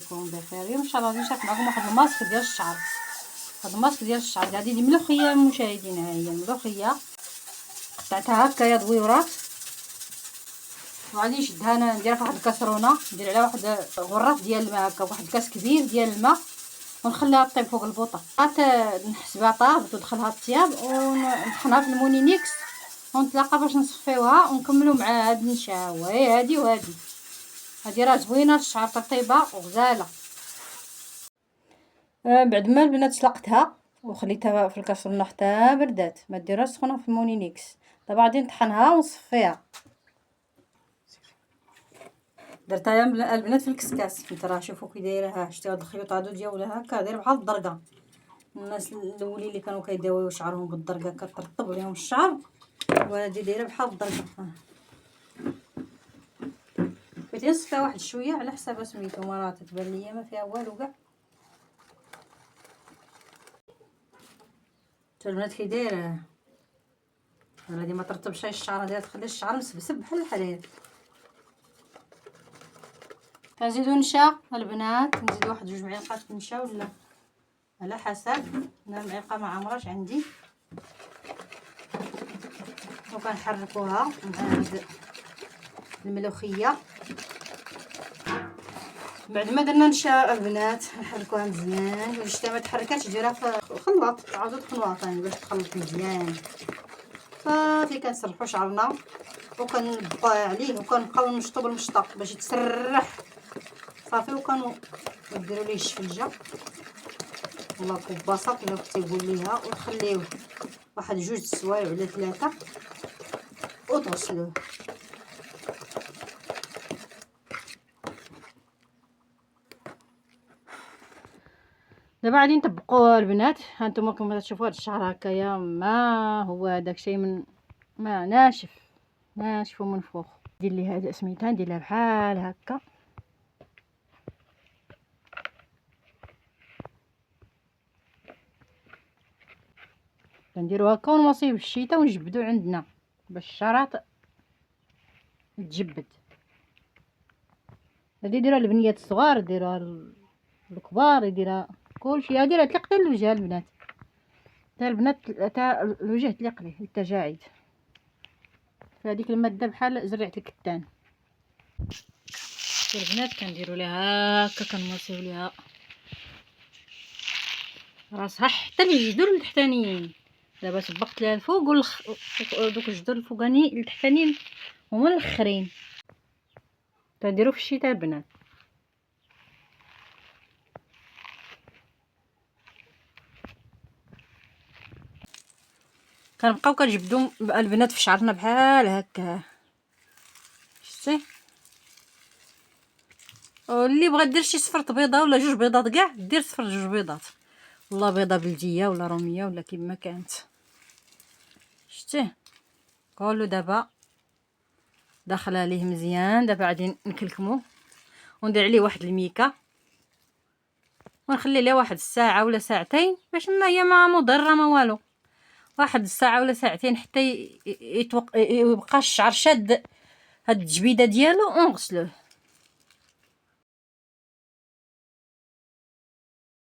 تكونوا بخير. اليوم ان شاء الله غادي نشارك معكم واحد الماسك ديال الشعر. هذا الماسك ديال الشعر غادي دي ملوخيه المشاهدين. ها هي الملوخيه قطعتها هكايا دويورات، وغادي نشدها انا نديرها في واحد الكاسرونه، ندير عليها واحد غراف ديال الماء هكا، واحد الكاس كبير ديال الماء، ونخليها طيب فوق البوطه. نحسبها طابت ودخلها الطياب ونطحنها في المونينيكس، ونتلاقى باش نصفيوها ونكملوا مع هاد النشاوه. هي هادي وهادي، هادي راه زوينه الشعر طيبه وغزاله. بعد ما البنات سلقتها وخليتها في الكاسرونه حتى بردات، ما ديروهاش سخونه في المونينيكس. دابا غادي نطحنها ونصفيها. درتها البنات في الكسكاس. انت راه شوفوا كي دايره. ها شتي هاد الخيوط هادو ديالها هكا دايره بحال الدرقه. الناس الاولين اللي كانوا كيداويو شعرهم بالدرقه كترطب لهم الشعر، وهادي دايره بحال الدرقه. بغيت نصفيها واحد شويه على حساب سميتو، مرات تبان ليا ما فيها والو كاع. حتى البنات كي دايره هادي ما ترطبش الشعر ديالها، تخلي الشعر مسبسب بحال الحرير. كنزيدو نشا البنات، نزيدو واحد 2 معالق نشا ولا على حسب. انا المعلقه ما عمراش عندي، وكنحركوها مع هاد الملوخيه. بعد ما درنا نشا البنات نحركوها مزيان، واش ما تحركاتش ديرها في الخلاط، عاودو خلواطين باش تخلط مزيان. صافي كنسرحو شعرنا وكنبقاو عليه وكنبقاو نشطو بالمشطه باش يتسرح صافي. وكنديروا ليه الشفلجه ولا كباصه كما كنت يقول ليها، ونخليوه واحد 2 سوايع ولا 3 وتغسلوه. دابا غادي نطبقوا البنات. ها نتوما كما تشوفوا هذا الشعر هكايا، ما هو هذاك الشيء من ما ناشف ومنفوخ. ندير ليه هذا سميتها، ندير لها بحال هكا. كنديروا هكا ونواصيو بالشيته ونجبدو عندنا باش الشعرات تجبد. هادي يديروها البنيات الصغار، يديروها الكبار، يديرها كلشي. هادي راه تليق حتى للوجه البنات، حتى البنات حتى الوجه تليق ليه التجاعيد. فهاديك الماده بحال زريعه الكتان. البنات كنديروا ليها هكا، كنمصيو ليها راسها حتى الجذور التحتانيين. دابا طبقت ليها الفوق دوك الجذور الفوقانيين التحتانيين هما الاخرين. كنديروا في الشتاء البنات. كنبقاو كنجبدو البنات في شعرنا بحال هكا، شتي. واللي بغى دير شي صفرة بيضه ولا 2 بيضات كاع دير صفر 2 بيضات، والله بيضه بلديه ولا روميه ولا كيما كانت، شتيه. كلو دابا داخله ليه مزيان. دابا غادي نكلكمو وندير عليه واحد الميكه ونخلي ليه واحد الساعه ولا ساعتين باش ما هي ما مضره ما والو. واحد الساعه ولا ساعتين حتى يبقى الشعر شاد هاد التجبيده ديالو، ونغسلوه.